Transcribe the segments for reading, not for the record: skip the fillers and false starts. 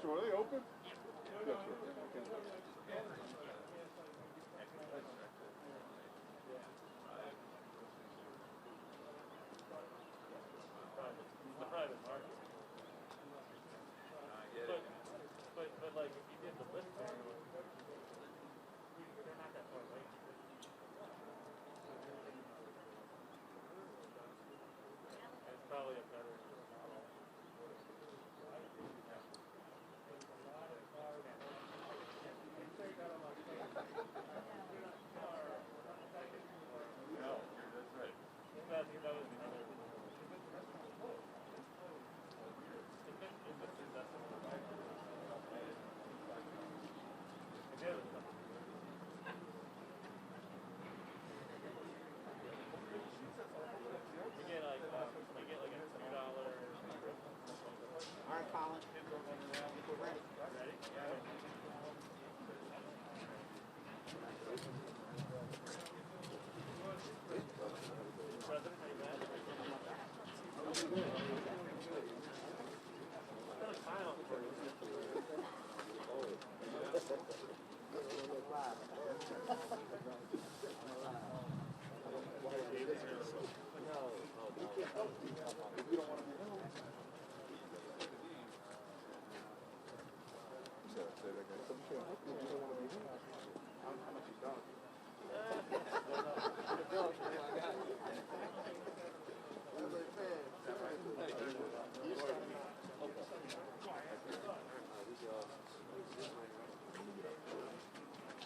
Are they open? Yes, sir. The private market. But like if you did the list there, they're not that far away. It's probably a better model.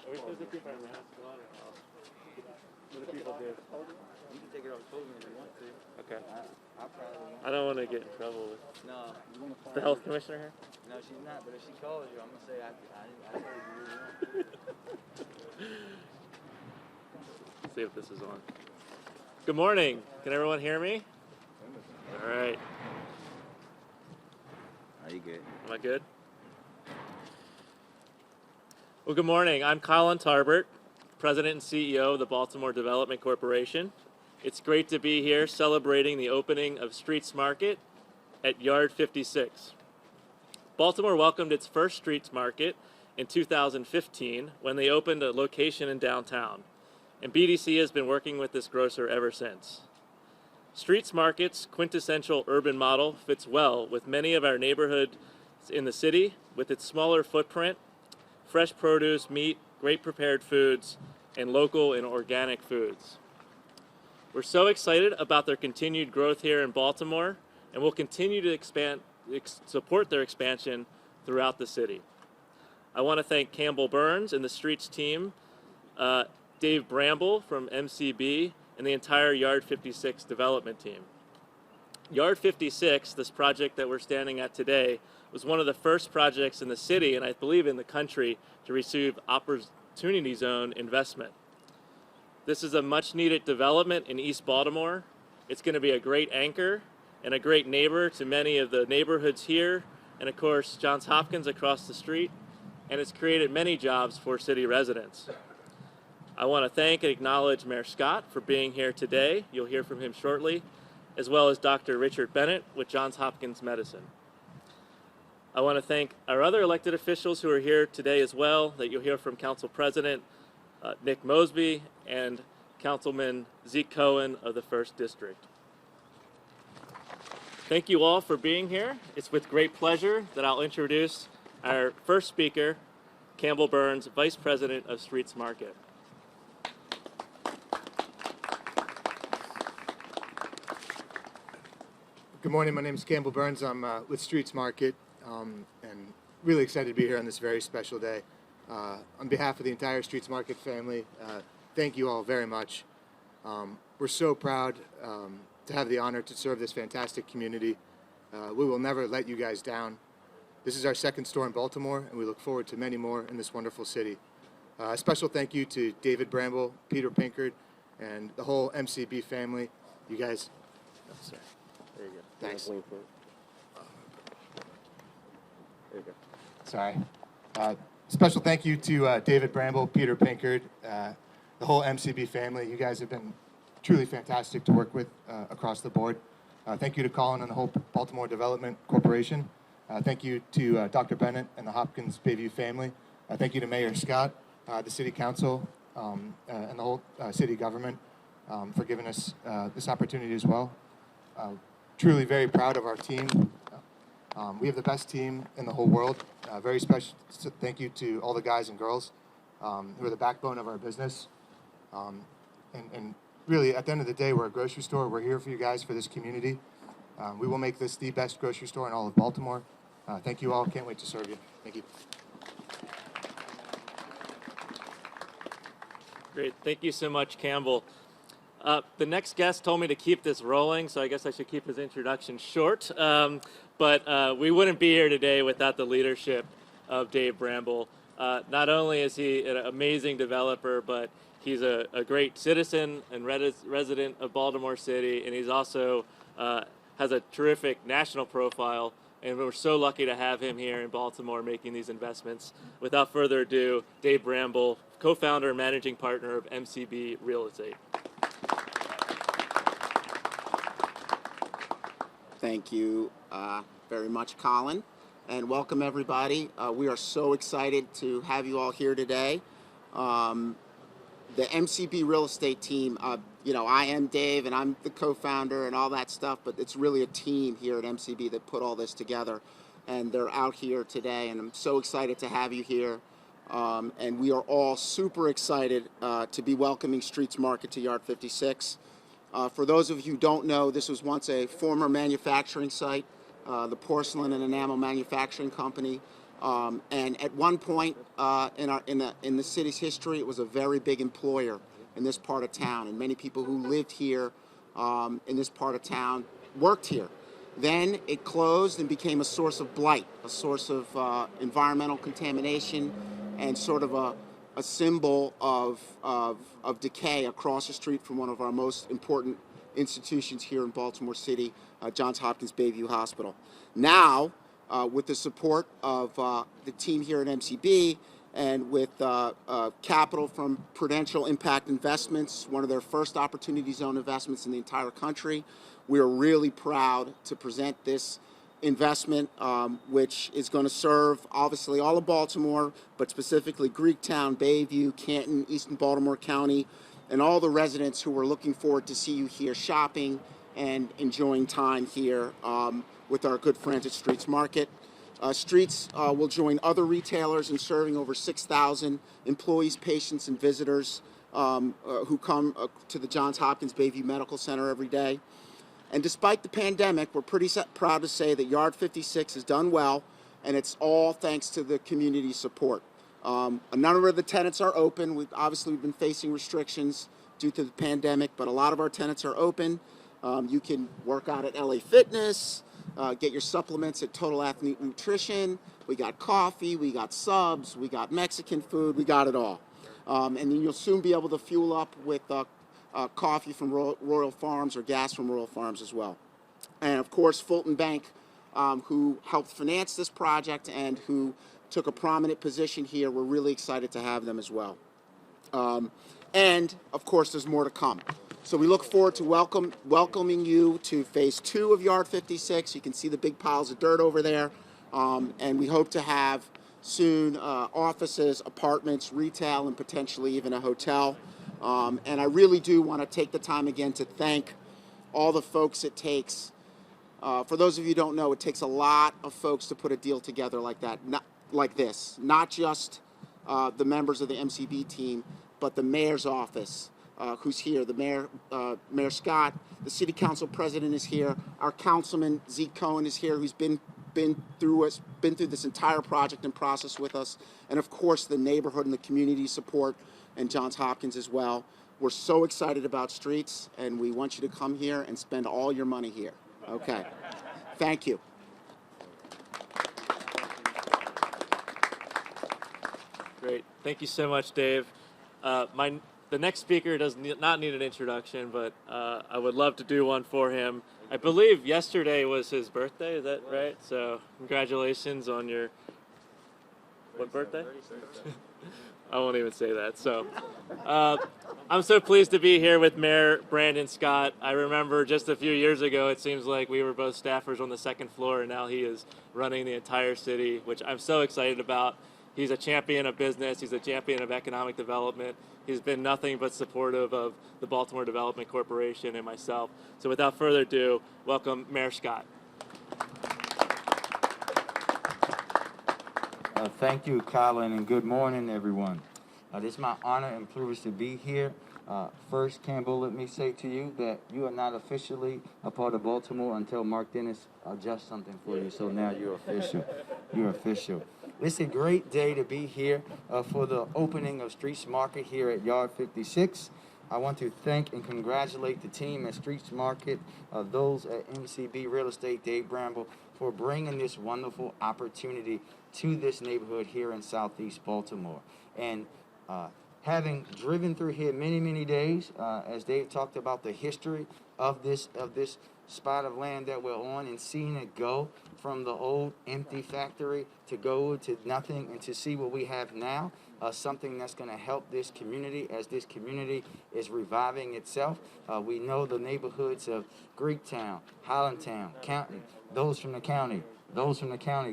Are we supposed to keep our masks on or no? What do people do? You can take it off clothing if you want to. Okay. I probably won't. I don't want to get in trouble with No. the health commissioner here. No, she's not. But if she calls you, I'm gonna say I told you. See if this is on. Good morning. Can everyone hear me? All right. Are you good? Am I good? Well, good morning. I'm Colin Tarbert, President and CEO of the Baltimore Development Corporation. It's great to be here celebrating the opening of Streets Market at Yard 56. Baltimore welcomed its first Streets Market in 2015 when they opened a location in downtown, and BDC has been working with this grocer ever since. Streets Market's quintessential urban model fits well with many of our neighborhoods in the city with its smaller footprint, fresh produce, meat, great prepared foods, and local and organic foods. We're so excited about their continued growth here in Baltimore, and we'll continue to support their expansion throughout the city. I want to thank Campbell Burns and the Streets team, Dave Bramble from MCB, and the entire Yard 56 development team. Yard 56, this project that we're standing at today, was one of the first projects in the city, and I believe in the country, to receive Opportunity Zone investment. This is a much needed development in East Baltimore. It's going to be a great anchor and a great neighbor to many of the neighborhoods here, and of course Johns Hopkins across the street, and it's created many jobs for city residents. I want to thank and acknowledge Mayor Scott for being here today. You'll hear from him shortly, as well as Dr. Richard Bennett with Johns Hopkins Medicine. I want to thank our other elected officials who are here today as well, that you'll hear from Council President Nick Mosby and Councilman Zeke Cohen of the 1st District. Thank you all for being here. It's with great pleasure that I'll introduce our first speaker, Campbell Burns, Vice President of Streets Market. Good morning, my name is Campbell Burns. I'm with Streets Market and really excited to be here on this very special day. On behalf of the entire Streets Market family, thank you all very much. We're so proud to have the honor to serve this fantastic community. We will never let you guys down. This is our 2nd store in Baltimore, and we look forward to many more in this wonderful city. A special thank you to David Bramble, Peter Pinkard, and the whole MCB family. You guys, oh, sorry. There you go. Thanks. There you go. Sorry. Special thank you to David Bramble, Peter Pinkard, the whole MCB family. You guys have been truly fantastic to work with across the board. Thank you to Colin and the whole Baltimore Development Corporation. Thank you to Dr. Bennett and the Hopkins Bayview family. Thank you to Mayor Scott, the City Council, and the whole city government for giving us this opportunity as well. Truly very proud of our team. We have the best team in the whole world. Very special thank you to all the guys and girls who are the backbone of our business. And really, at the end of the day, we're a grocery store. We're here for you guys, for this community. We will make this the best grocery store in all of Baltimore. Thank you all. Can't wait to serve you. Thank you. Great. Thank you so much, Campbell. The next guest told me to keep this rolling, so I guess I should keep his introduction short. But we wouldn't be here today without the leadership of Dave Bramble. Not only is he an amazing developer, but he's a great citizen and resident of Baltimore City, and he's also has a terrific national profile, and we're so lucky to have him here in Baltimore making these investments. Without further ado, Dave Bramble, co-founder and managing partner of MCB Real Estate. Thank you very much, Colin, and welcome everybody. We are so excited to have you all here today. The MCB Real Estate team, you know, I am Dave and I'm the co-founder and all that stuff, but it's really a team here at MCB that put all this together, and they're out here today, and I'm so excited to have you here. And we are all super excited to be welcoming Streets Market to Yard 56. For those of you who don't know, this was once a former manufacturing site, the Porcelain and Enamel Manufacturing Company. And at one point in the city's history, it was a very big employer in this part of town, and many people who lived here in this part of town worked here. Then it closed and became a source of blight, a source of environmental contamination, and sort of a symbol of decay across the street from one of our most important institutions here in Baltimore City, Johns Hopkins Bayview Hospital. Now, with the support of the team here at MCB and with capital from Prudential Impact Investments, one of their first Opportunity Zone investments in the entire country, we are really proud to present this investment, which is going to serve obviously all of Baltimore, but specifically Greektown, Bayview, Canton, Eastern Baltimore County, and all the residents who are looking forward to see you here shopping and enjoying time here with our good friends at Streets Market. Streets will join other retailers in serving over 6,000 employees, patients, and visitors who come to the Johns Hopkins Bayview Medical Center every day. And despite the pandemic, we're pretty proud to say that Yard 56 has done well, and it's all thanks to the community support. A number of the tenants are open. We've been facing restrictions due to the pandemic, but a lot of our tenants are open. You can work out at LA Fitness, get your supplements at Total Athlete Nutrition. We got coffee, we got subs, we got Mexican food, we got it all. And then you'll soon be able to fuel up with coffee from Royal Farms or gas from Royal Farms as well. And of course, Fulton Bank, who helped finance this project and who took a prominent position here. We're really excited to have them as well. And of course, there's more to come. So we look forward to welcoming you to phase 2 of Yard 56. You can see the big piles of dirt over there. And we hope to have soon offices, apartments, retail, and potentially even a hotel. And I really do want to take the time again to thank all the folks it takes. For those of you who don't know, it takes a lot of folks to put a deal together like that, like this. Not just the members of the MCB team, but the mayor's office, who's here. The mayor, Mayor Scott, the city council president is here. Our councilman Zeke Cohen is here, who's been through this entire project and process with us, and of course the neighborhood and the community support, and Johns Hopkins as well. We're so excited about Streets, and we want you to come here and spend all your money here. Okay. Thank you. Great. Thank you so much, Dave. The next speaker does not need an introduction, but I would love to do one for him. I believe yesterday was his birthday, is that right? So congratulations on your, what birthday? I won't even say that. So I'm so pleased to be here with Mayor Brandon Scott. I remember just a few years ago, it seems like we were both staffers on the second floor, and now he is running the entire city, which I'm so excited about. He's a champion of business. He's a champion of economic development. He's been nothing but supportive of the Baltimore Development Corporation and myself. So without further ado, welcome Mayor Scott. Thank you, Colin, and good morning, everyone. It is my honor and privilege to be here. First, Campbell, let me say to you that you are not officially a part of Baltimore until Mark Dennis adjusts something for you, so now you're official. You're official. It's a great day to be here for the opening of Streets Market here at Yard 56. I want to thank and congratulate the team at Streets Market, those at MCB Real Estate, Dave Bramble, for bringing this wonderful opportunity to this neighborhood here in Southeast Baltimore. And having driven through here many, many days, as Dave talked about the history of this spot of land that we're on, and seeing it go from the old empty factory to go to nothing and to see what we have now, something that's going to help this community as this community is reviving itself. We know the neighborhoods of Greektown, Highlandtown, Canton, those from the county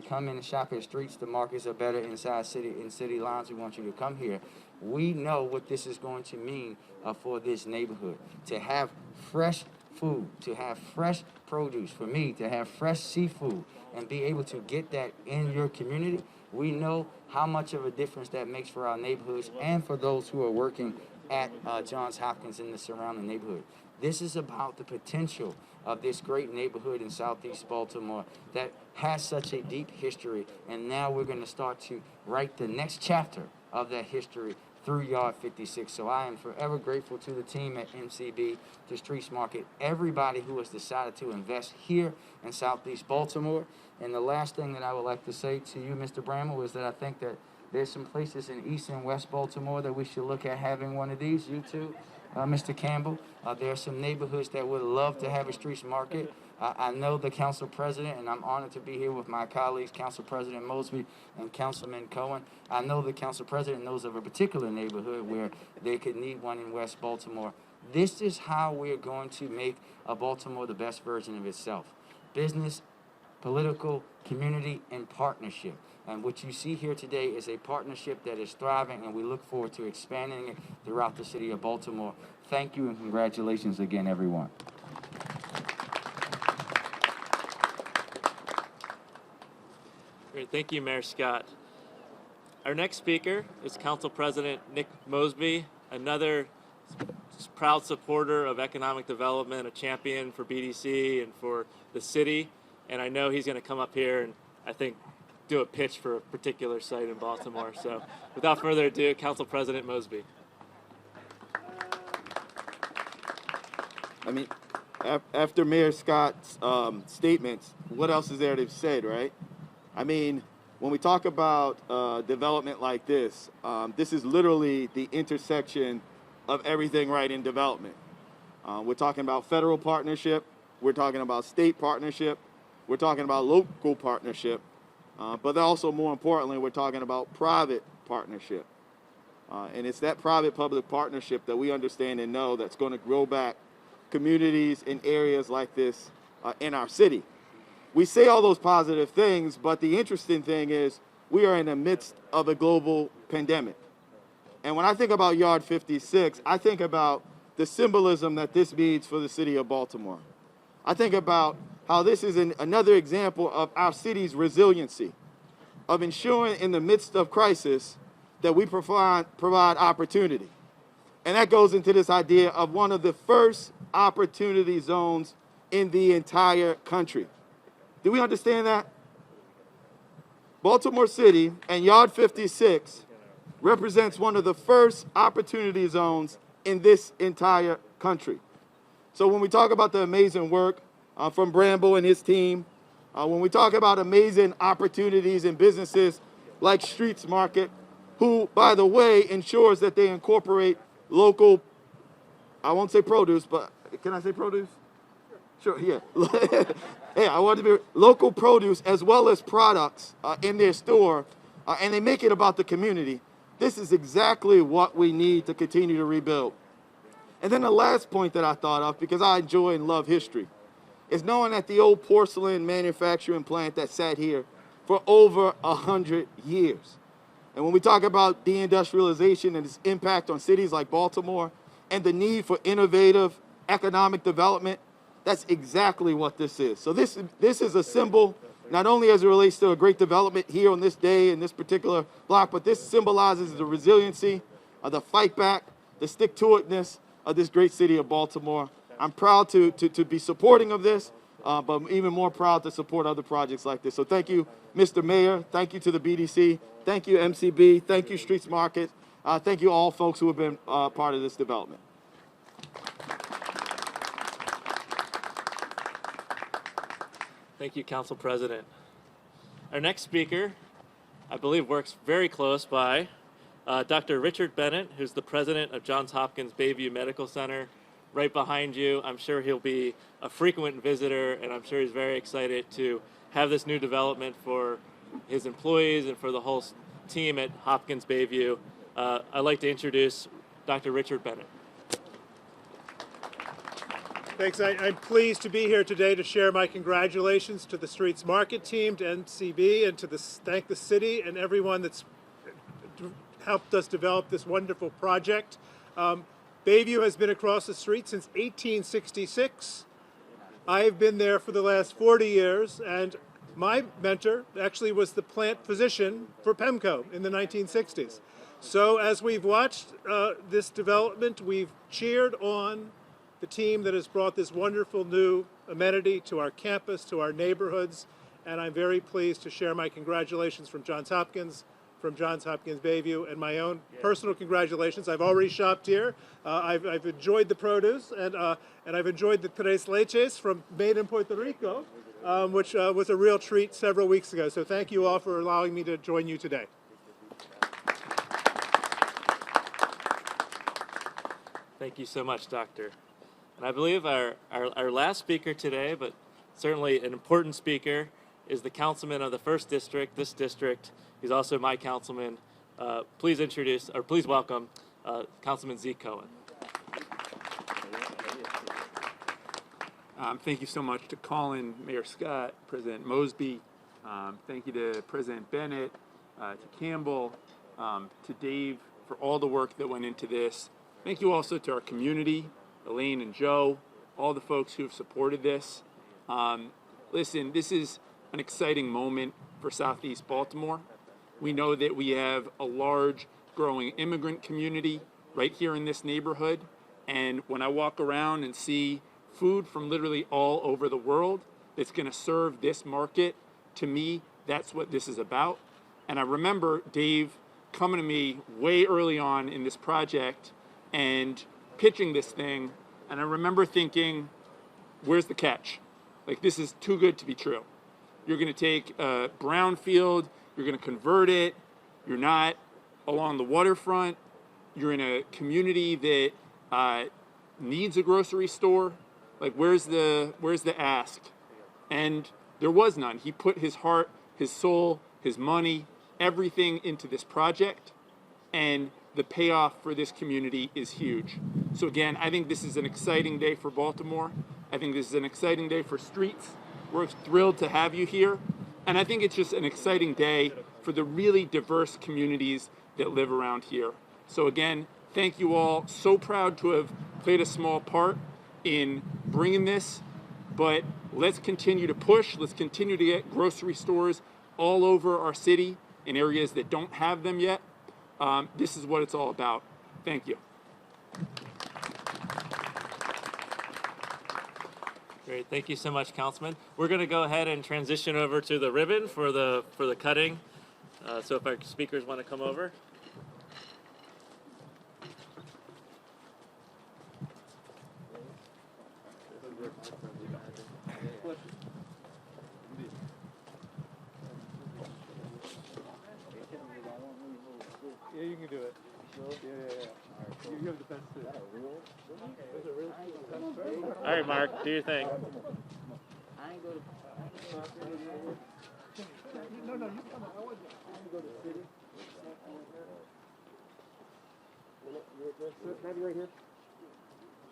come in and shop at Streets. The markets are better inside city lines. We want you to come here. We know what this is going to mean for this neighborhood, to have fresh food, to have fresh produce, for me to have fresh seafood and be able to get that in your community. We know how much of a difference that makes for our neighborhoods and for those who are working at Johns Hopkins in the surrounding neighborhood. This is about the potential of this great neighborhood in Southeast Baltimore that has such a deep history, and now we're going to start to write the next chapter of that history through Yard 56. So I am forever grateful to the team at MCB, to Streets Market, everybody who has decided to invest here in Southeast Baltimore. And the last thing that I would like to say to you, Mr. Bramble, is that I think that there's some places in East and West Baltimore that we should look at having one of these. You too, Mr. Campbell. There are some neighborhoods that would love to have a Streets Market. I know the council president, and I'm honored to be here with my colleagues, Council President Mosby and Councilman Cohen. I know the council president knows of a particular neighborhood where they could need one in West Baltimore. This is how we're going to make Baltimore the best version of itself. Business political, community, and partnership. And what you see here today is a partnership that is thriving, and we look forward to expanding it throughout the city of Baltimore. Thank you and congratulations again, everyone. Great, thank you, Mayor Scott. Our next speaker is Council President Nick Mosby, another proud supporter of economic development, a champion for BDC and for the city. And I know he's going to come up here and I think do a pitch for a particular site in Baltimore. So without further ado, Council President Mosby. I mean, after Mayor Scott's statements, what else is there to be said, right? I mean, when we talk about development like this, this is literally the intersection of everything right in development. We're talking about federal partnership, we're talking about state partnership, we're talking about local partnership, but also more importantly, we're talking about private partnership. And it's that private-public partnership that we understand and know that's going to grow back communities in areas like this in our city. We say all those positive things, but the interesting thing is we are in the midst of a global pandemic. And when I think about Yard 56, I think about the symbolism that this means for the city of Baltimore. I think about how this is another example of our city's resiliency, of ensuring in the midst of crisis that we provide opportunity. And that goes into this idea of one of the first opportunity zones in the entire country. Do we understand that? Baltimore City and Yard 56 represents one of the first opportunity zones in this entire country. So when we talk about the amazing work from Bramble and his team, when we talk about amazing opportunities in businesses like Streets Market, who, by the way, ensures that they incorporate local, I won't say produce, but can I say produce? Sure, yeah. Yeah, I want to be local produce as well as products in their store, and they make it about the community. This is exactly what we need to continue to rebuild. And then the last point that I thought of, because I enjoy and love history, is knowing that the old porcelain manufacturing plant that sat here for over 100 years. And when we talk about deindustrialization and its impact on cities like Baltimore and the need for innovative economic development, that's exactly what this is. So this is a symbol, not only as it relates to a great development here on this day in this particular block, but this symbolizes the resiliency, the fight back, the stick-to-itness of this great city of Baltimore. I'm proud to be supporting of this, but I'm even more proud to support other projects like this. So thank you, Mr. Mayor. Thank you to the BDC. Thank you, MCB. Thank you, Streets Market. Thank you all folks who have been part of this development. Thank you, Council President. Our next speaker, I believe, works very close by Dr. Richard Bennett, who's the president of Johns Hopkins Bayview Medical Center, right behind you. I'm sure he'll be a frequent visitor, and I'm sure he's very excited to have this new development for his employees and for the whole team at Hopkins Bayview. I'd like to introduce Dr. Richard Bennett. Thanks. I'm pleased to be here today to share my congratulations to the Streets Market team, to MCB, and to thank the city and everyone that's helped us develop this wonderful project. Bayview has been across the street since 1866. I've been there for the last 40 years, and my mentor actually was the plant physician for PEMCO in the 1960s. So as we've watched this development, we've cheered on the team that has brought this wonderful new amenity to our campus, to our neighborhoods, and I'm very pleased to share my congratulations from Johns Hopkins Bayview, and my own personal congratulations. I've already shopped here. I've enjoyed the produce, and I've enjoyed the tres leches made in Puerto Rico, which was a real treat several weeks ago. So thank you all for allowing me to join you today. Thank you so much, Doctor. And I believe our last speaker today, but certainly an important speaker, is the councilman of the 1st District, this district. He's also my councilman. Please welcome Councilman Zeke Cohen. Thank you so much to Colin, Mayor Scott, President Mosby. Thank you to President Bennett, to Campbell, to Dave for all the work that went into this. Thank you also to our community, Elaine and Joe, all the folks who have supported this. Listen, this is an exciting moment for Southeast Baltimore. We know that we have a large growing immigrant community right here in this neighborhood. And when I walk around and see food from literally all over the world that's going to serve this market, to me, that's what this is about. And I remember Dave coming to me way early on in this project and pitching this thing. And I remember thinking, where's the catch? Like, this is too good to be true. You're going to take a brownfield, you're going to convert it, you're not along the waterfront, you're in a community that needs a grocery store. Like, where's the ask? And there was none. He put his heart, his soul, his money, everything into this project, and the payoff for this community is huge. So again, I think this is an exciting day for Baltimore. I think this is an exciting day for Streets. We're thrilled to have you here. And I think it's just an exciting day for the really diverse communities that live around here. So again, thank you all. So proud to have played a small part in bringing this, but let's continue to push. Let's continue to get grocery stores all over our city in areas that don't have them yet. This is what it's all about. Thank you. Great, thank you so much, Councilman. We're going to go ahead and transition over to the ribbon for the cutting. So if our speakers want to come over. Yeah, you can do it. Yeah. You have the best suit. All right, Mark, do your thing. No, you come on. Can I be right here?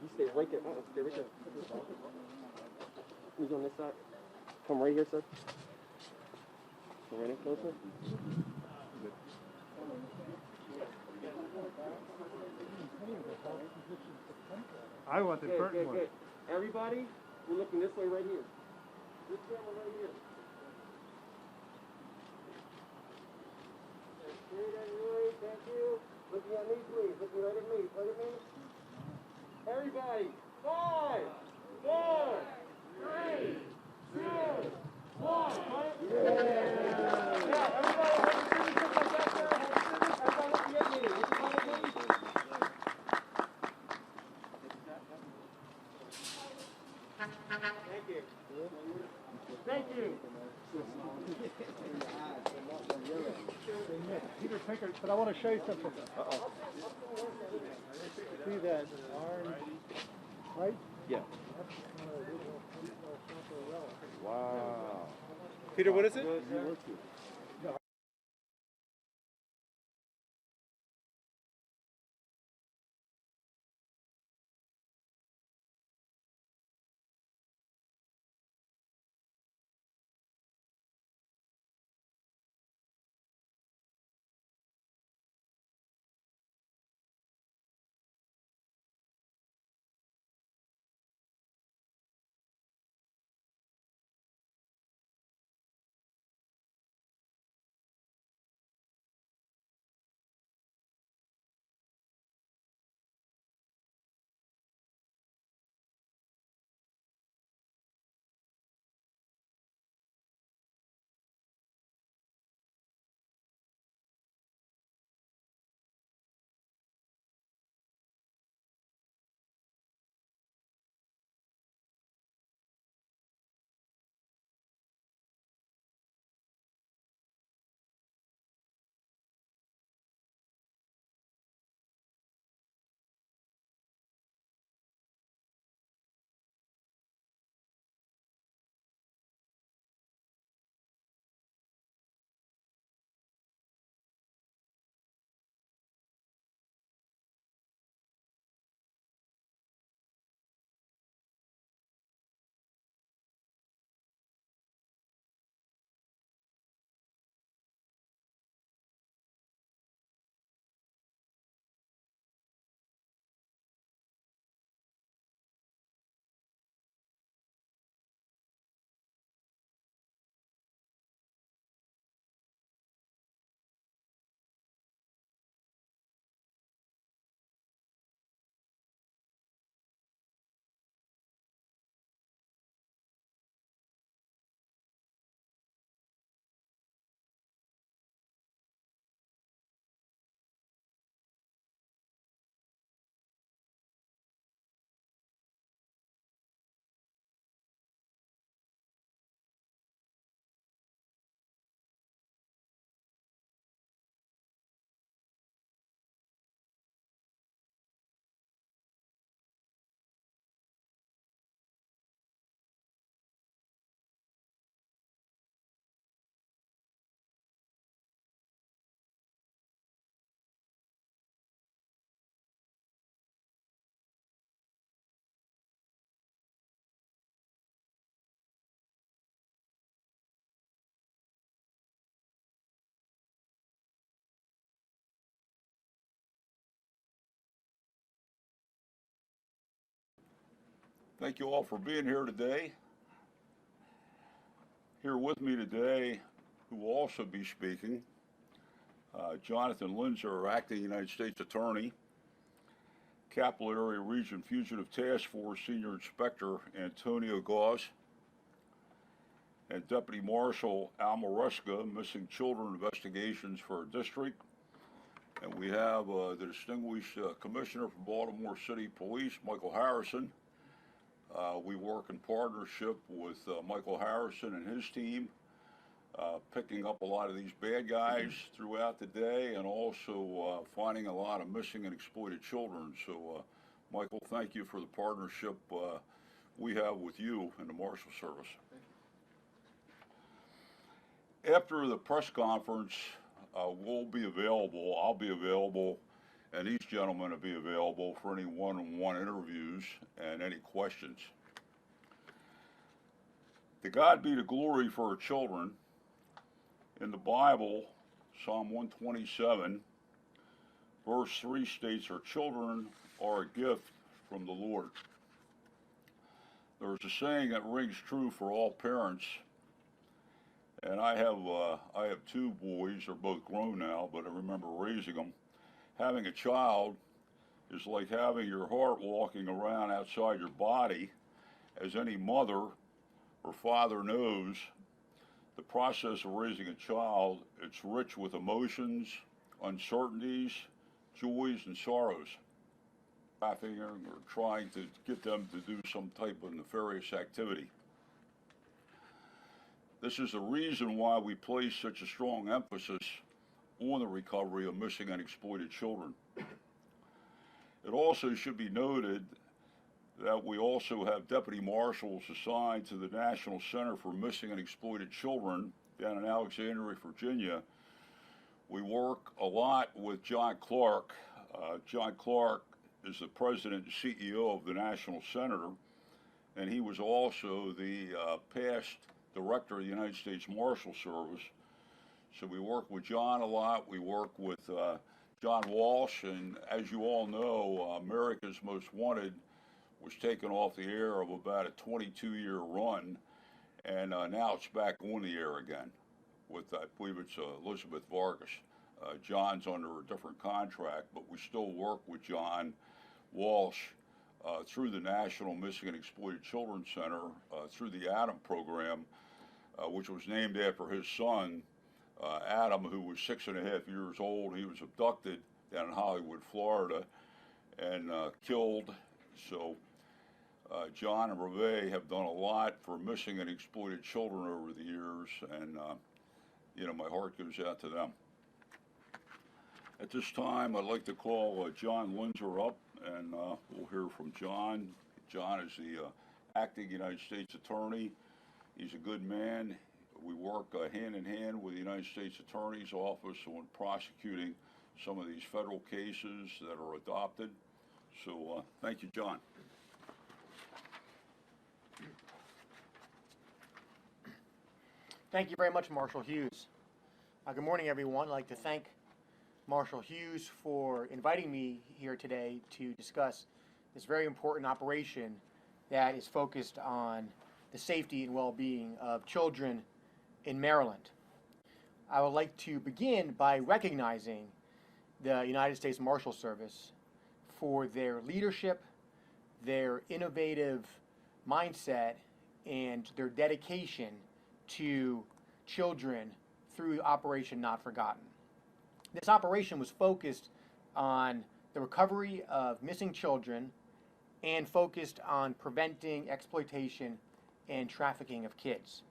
You stay right there. Stay right there. Who's on this side? Come right here, sir. Come right in closer. I want the curtain one. Good. Everybody, we're looking this way right here. This camera right here. Straight at me, thank you. Looking at me, please. Looking right at me. Right at me. Everybody, 5, 4, 3, 2, 1. Yeah. Now, everybody, like that, sir. Everybody looking at me. Everybody looking at me. Thank you. Thank you. Peter Pinkert, but I want to show you something. See that orange, right? Yeah. Wow. Peter, what is it? Thank you all for being here today. Here with me today, who will also be speaking, Jonathan Linzer, our Acting United States Attorney, Capital Area Region Fugitive Task Force Senior Inspector Antonio Goss, and Deputy Marshal Al Maresca, Missing Children Investigations for our district. And we have the distinguished Commissioner from Baltimore City Police, Michael Harrison. We work in partnership with Michael Harrison and his team, picking up a lot of these bad guys throughout the day, and also finding a lot of missing and exploited children. So, Michael, thank you for the partnership we have with you and the Marshal Service. After the press conference, we'll be available, I'll be available, and these gentlemen will be available for any one-on-one interviews and any questions. To God be the glory for our children. In the Bible, Psalm 127, verse 3 states, our children are a gift from the Lord. There's a saying that rings true for all parents, and I have two boys. They're both grown now, but I remember raising them. Having a child is like having your heart walking around outside your body. As any mother or father knows, the process of raising a child, it's rich with emotions, uncertainties, joys, and sorrows. Trafficking or trying to get them to do some type of nefarious activity. This is the reason why we place such a strong emphasis on the recovery of missing and exploited children. It also should be noted that we also have deputy marshals assigned to the National Center for Missing and Exploited Children down in Alexandria, Virginia. We work a lot with John Clark. John Clark is the president and CEO of the National Center, and he was also the past director of the United States Marshal Service. So we work with John a lot. We work with John Walsh, and as you all know, America's Most Wanted was taken off the air of about a 22-year run, and now it's back on the air again with, I believe it's Elizabeth Vargas. John's under a different contract, but we still work with John Walsh through the National Missing and Exploited Children Center, through the Adam program, which was named after his son, Adam, who was 6.5 years old. He was abducted down in Hollywood, Florida, and killed. So John and Reve have done a lot for missing and exploited children over the years, and you know, my heart goes out to them. At this time, I'd like to call John Linzer up, and we'll hear from John. John is the acting United States Attorney. He's a good man. We work hand in hand with the United States Attorney's Office on prosecuting some of these federal cases that are adopted. So thank you, John. Thank you very much, Marshal Hughes. Good morning, everyone. I'd like to thank Marshal Hughes for inviting me here today to discuss this very important operation that is focused on the safety and well-being of children in Maryland. I would like to begin by recognizing the United States Marshal Service for their leadership, their innovative mindset, and their dedication to children through Operation Not Forgotten. This operation was focused on the recovery of missing children and focused on preventing exploitation and trafficking of kids.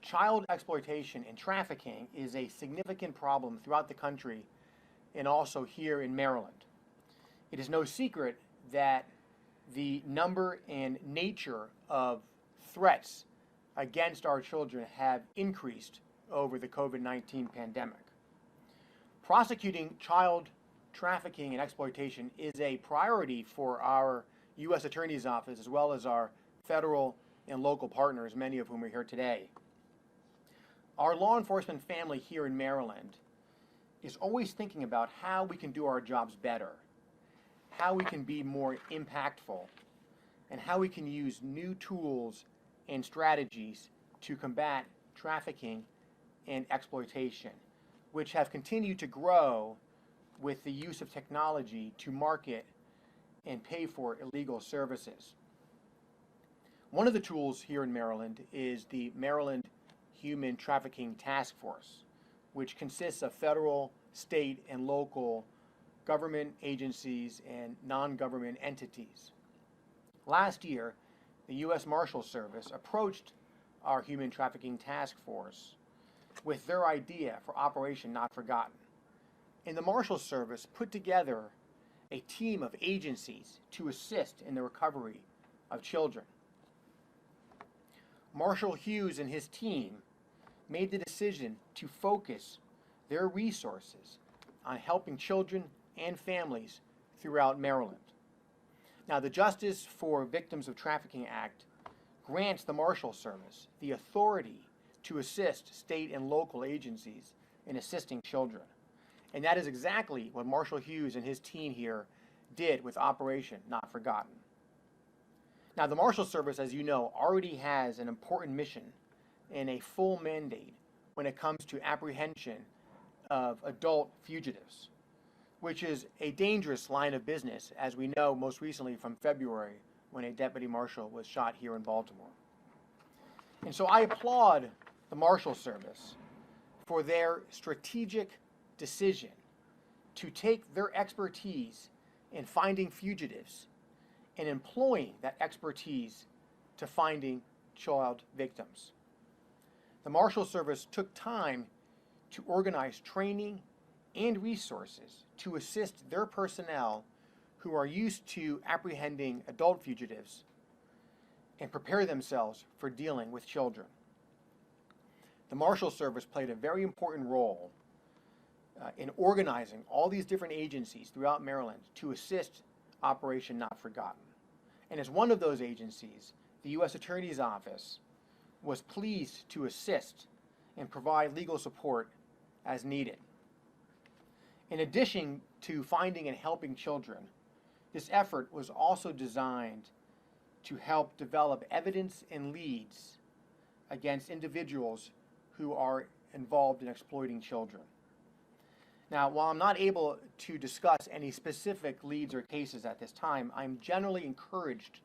Child exploitation and trafficking is a significant problem throughout the country and also here in Maryland. It is no secret that the number and nature of threats against our children have increased over the COVID-19 pandemic. Prosecuting child trafficking and exploitation is a priority for our U.S. Attorney's Office as well as our federal and local partners, many of whom are here today. Our law enforcement family here in Maryland is always thinking about how we can do our jobs better, how we can be more impactful, and how we can use new tools and strategies to combat trafficking and exploitation, which have continued to grow with the use of technology to market and pay for illegal services. One of the tools here in Maryland is the Maryland Human Trafficking Task Force, which consists of federal, state, and local government agencies and non-government entities. Last year, the U.S. Marshals Service approached our Human Trafficking Task Force with their idea for Operation Not Forgotten. And the Marshals Service put together a team of agencies to assist in the recovery of children. Marshal Hughes and his team made the decision to focus their resources on helping children and families throughout Maryland. Now, the Justice for Victims of Trafficking Act grants the Marshal Service the authority to assist state and local agencies in assisting children. And that is exactly what Marshal Hughes and his team here did with Operation Not Forgotten. Now, the Marshal Service, as you know, already has an important mission and a full mandate when it comes to apprehension of adult fugitives, which is a dangerous line of business, as we know most recently from February when a deputy marshal was shot here in Baltimore. And so I applaud the Marshal Service for their strategic decision to take their expertise in finding fugitives and employing that expertise to finding child victims. The Marshal Service took time to organize training and resources to assist their personnel who are used to apprehending adult fugitives and prepare themselves for dealing with children. The Marshal Service played a very important role in organizing all these different agencies throughout Maryland to assist Operation Not Forgotten. And as one of those agencies, the U.S. Attorney's Office was pleased to assist and provide legal support as needed. In addition to finding and helping children, this effort was also designed to help develop evidence and leads against individuals who are involved in exploiting children. Now, while I'm not able to discuss any specific leads or cases at this time, I'm generally encouraged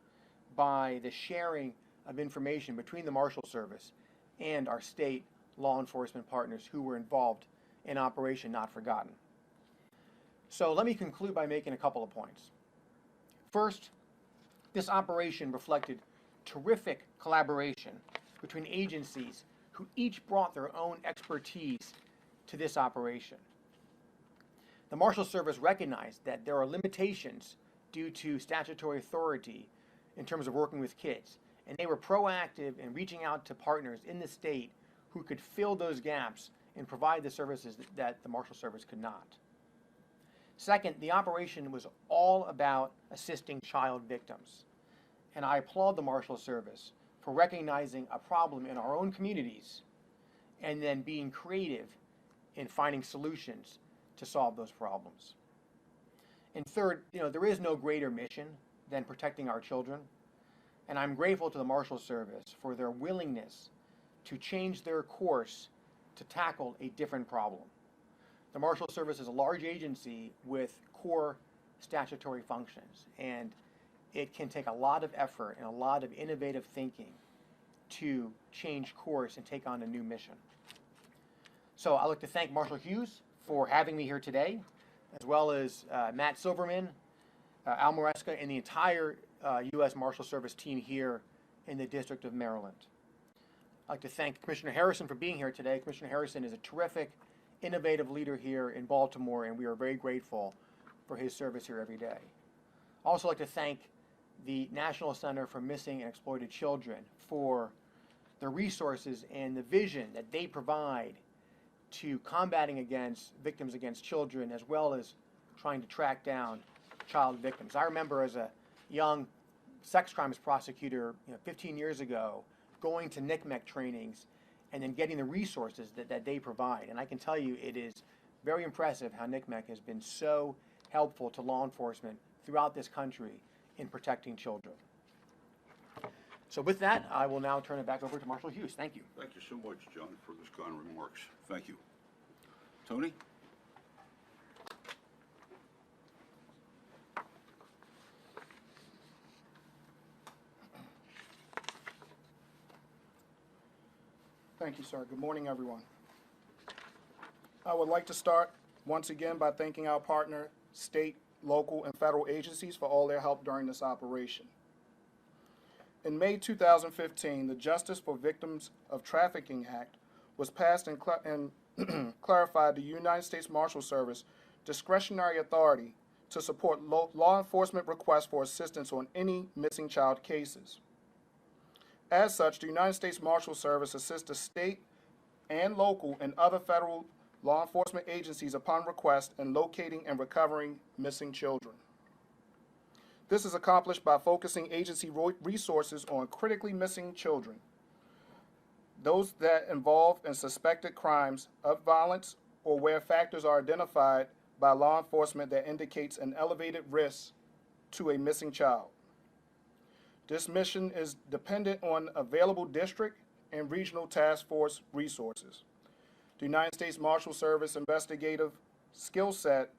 by the sharing of information between the Marshal Service and our state law enforcement partners who were involved in Operation Not Forgotten. So let me conclude by making a couple of points. First, this operation reflected terrific collaboration between agencies who each brought their own expertise to this operation. The Marshal Service recognized that there are limitations due to statutory authority in terms of working with kids, and they were proactive in reaching out to partners in the state who could fill those gaps and provide the services that the Marshal Service could not. Second, the operation was all about assisting child victims, and I applaud the Marshal Service for recognizing a problem in our own communities and then being creative in finding solutions to solve those problems. And third, there is no greater mission than protecting our children, and I'm grateful to the Marshal Service for their willingness to change their course to tackle a different problem. The Marshal Service is a large agency with core statutory functions, and it can take a lot of effort and a lot of innovative thinking to change course and take on a new mission. So I'd like to thank Marshal Hughes for having me here today, as well as Matt Silverman, Al Moresca, and the entire U.S. Marshal Service team here in the District of Maryland. I'd like to thank Commissioner Harrison for being here today. Commissioner Harrison is a terrific, innovative leader here in Baltimore, and we are very grateful for his service here every day. I'd also like to thank the National Center for Missing and Exploited Children for the resources and the vision that they provide to combating against victims against children, as well as trying to track down child victims. I remember as a young sex crimes prosecutor 15 years ago going to NCMEC trainings and then getting the resources that they provide. And I can tell you it is very impressive how NCMEC has been so helpful to law enforcement throughout this country in protecting children. So with that, I will now turn it back over to Marshal Hughes. Thank you. Thank you so much, John, for those kind remarks. Thank you. Tony? Thank you, sir. Good morning, everyone. I would like to start once again by thanking our partner, state, local, and federal agencies for all their help during this operation. In May 2015, the Justice for Victims of Trafficking Act was passed and clarified the United States Marshal Service discretionary authority to support law enforcement requests for assistance on any missing child cases. As such, the United States Marshal Service assists the state and local and other federal law enforcement agencies upon request in locating and recovering missing children. This is accomplished by focusing agency resources on critically missing children, those that involve in suspected crimes of violence or where factors are identified by law enforcement that indicates an elevated risk to a missing child. This mission is dependent on available district and regional task force resources. The United States Marshal Service investigative skill set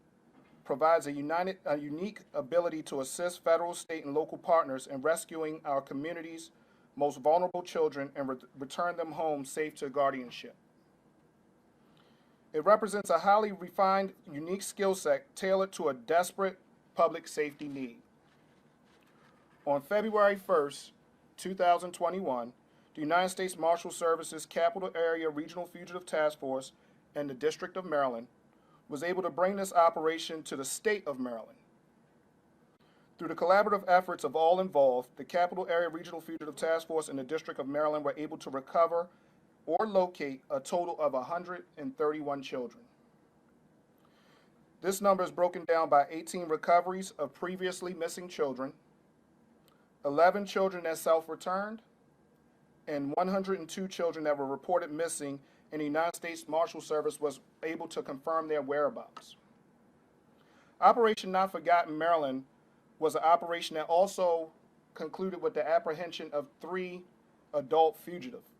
provides a unique ability to assist federal, state, and local partners in rescuing our community's most vulnerable children and return them home safe to guardianship. It represents a highly refined, unique skill set tailored to a desperate public safety need. On February 1st, 2021, the United States Marshal Service's Capital Area Regional Fugitive Task Force and the District of Maryland was able to bring this operation to the state of Maryland. Through the collaborative efforts of all involved, the Capital Area Regional Fugitive Task Force and the District of Maryland were able to recover or locate a total of 131 children. This number is broken down by 18 recoveries of previously missing children, 11 children that self-returned, and 102 children that were reported missing, and the United States Marshal Service was able to confirm their whereabouts. Operation Not Forgotten Maryland was an operation that also concluded with the apprehension of 3 adult fugitives.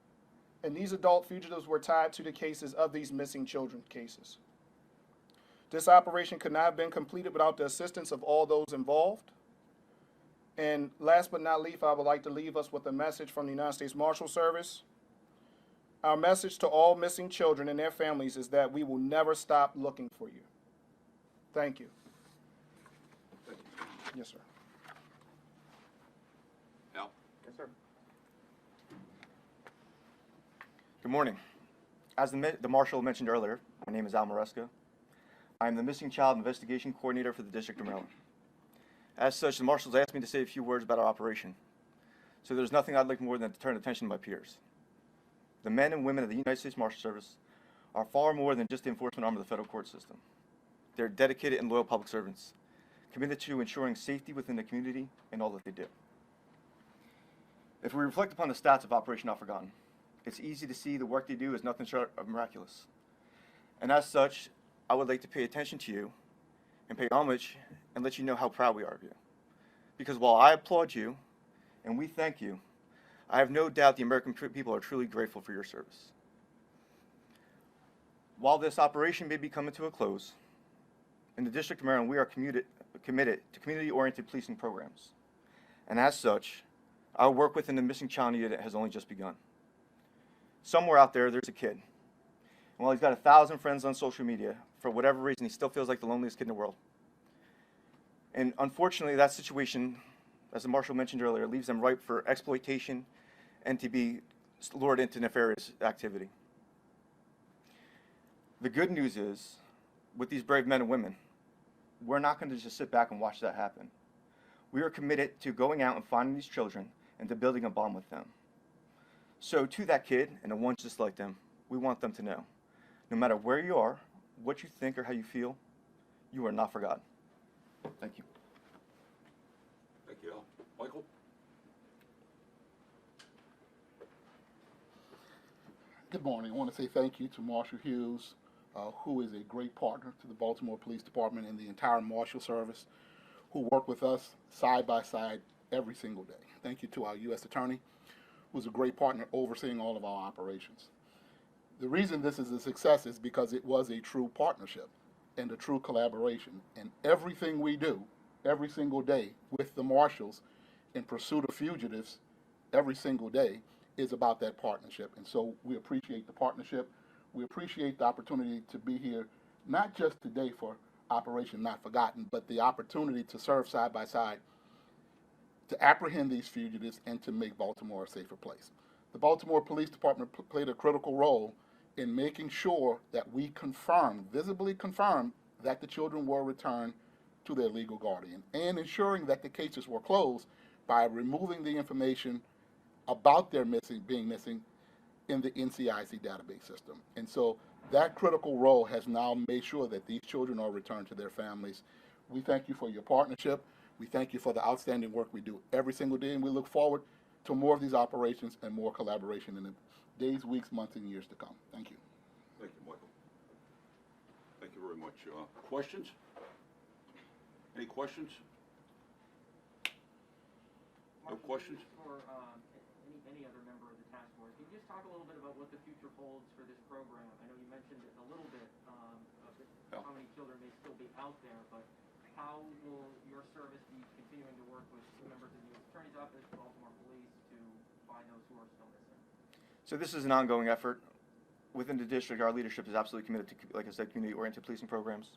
And these adult fugitives were tied to the cases of these missing children cases. This operation could not have been completed without the assistance of all those involved. And last but not least, I would like to leave us with a message from the United States Marshal Service. Our message to all missing children and their families is that we will never stop looking for you. Thank you. Yes, sir. Al? Yes, sir. Good morning. As the Marshal mentioned earlier, my name is Al Maresca. I am the Missing Child Investigation Coordinator for the District of Maryland. As such, the Marshals asked me to say a few words about our operation. So there's nothing I'd like more than to turn attention to my peers. The men and women of the United States Marshal Service are far more than just the enforcement arm of the federal court system. They're dedicated and loyal public servants, committed to ensuring safety within the community and all that they do. If we reflect upon the stats of Operation Not Forgotten, it's easy to see the work they do is nothing short of miraculous. And as such, I would like to pay attention to you and pay homage and let you know how proud we are of you. Because while I applaud you and we thank you, I have no doubt the American people are truly grateful for your service. While this operation may be coming to a close, in the District of Maryland, we are committed to community-oriented policing programs. And as such, our work within the missing child unit has only just begun. Somewhere out there's a kid. And while he's got 1,000 friends on social media, for whatever reason, he still feels like the loneliest kid in the world. And unfortunately, that situation, as the Marshal mentioned earlier, leaves them ripe for exploitation and to be lured into nefarious activity. The good news is, with these brave men and women, we're not going to just sit back and watch that happen. We are committed to going out and finding these children and to building a bond with them. So to that kid and the ones just like them, we want them to know, no matter where you are, what you think or how you feel, you are not forgotten. Thank you. Thank you, Al. Michael? Good morning. I want to say thank you to Marshal Hughes, who is a great partner to the Baltimore Police Department and the entire Marshal Service, who work with us side by side every single day. Thank you to our U.S. Attorney, who's a great partner overseeing all of our operations. The reason this is a success is because it was a true partnership and a true collaboration. And everything we do every single day with the marshals in pursuit of fugitives every single day is about that partnership. And so we appreciate the partnership. We appreciate the opportunity to be here, not just today for Operation Not Forgotten, but the opportunity to serve side by side, to apprehend these fugitives and to make Baltimore a safer place. The Baltimore Police Department played a critical role in making sure that we confirmed, visibly confirmed, that the children were returned to their legal guardian, and ensuring that the cases were closed by removing the information about their being missing in the NCIC database system. And so that critical role has now made sure that these children are returned to their families. We thank you for your partnership. We thank you for the outstanding work we do every single day, and we look forward to more of these operations and more collaboration in the days, weeks, months, and years to come. Thank you. Thank you, Michael. Thank you very much. Questions? Any questions? No questions? For any other member of the task force, can you just talk a little bit about what the future holds for this program? I know you mentioned it a little bit of how many children may still be out there, but how will your service be continuing to work with members of the U.S. Attorney's Office, Baltimore Police, to find those who are still missing? So this is an ongoing effort. Within the district, our leadership is absolutely committed to, like I said, community-oriented policing programs.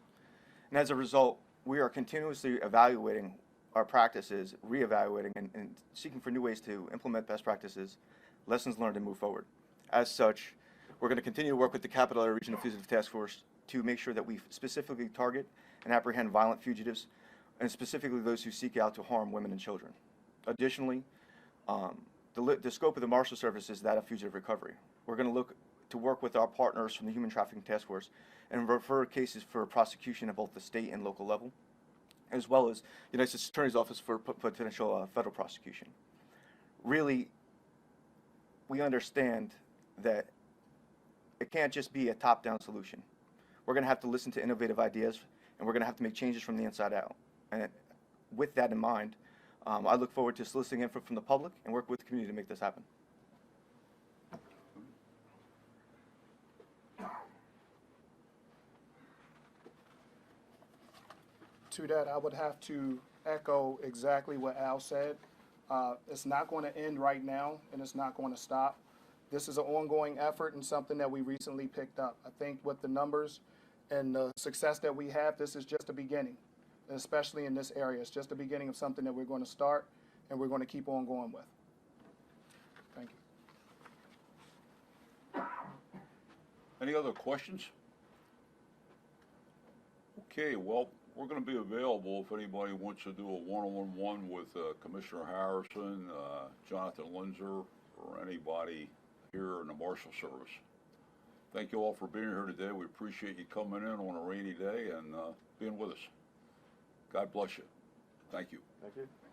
And as a result, we are continuously evaluating our practices, reevaluating, and seeking for new ways to implement best practices, lessons learned, and move forward. As such, we're going to continue to work with the Capital Area Regional Fugitive Task Force to make sure that we specifically target and apprehend violent fugitives, and specifically those who seek out to harm women and children. Additionally, the scope of the Marshal Service is that of fugitive recovery. We're going to look to work with our partners from the Human Trafficking Task Force and refer cases for prosecution at both the state and local level, as well as the United States Attorney's Office for potential federal prosecution. Really, we understand that it can't just be a top-down solution. We're going to have to listen to innovative ideas, and we're going to have to make changes from the inside out. And with that in mind, I look forward to soliciting input from the public and work with the community to make this happen. To that, I would have to echo exactly what Al said. It's not going to end right now, and it's not going to stop. This is an ongoing effort and something that we recently picked up. I think with the numbers and the success that we have, this is just a beginning, especially in this area. It's just the beginning of something that we're going to start and we're going to keep on going with. Thank you. Any other questions? Okay, well, we're going to be available if anybody wants to do a one-on-one with Commissioner Harrison, Jonathan Linzer, or anybody here in the Marshal Service. Thank you all for being here today. We appreciate you coming in on a rainy day and being with us. God bless you. Thank you. Thank you.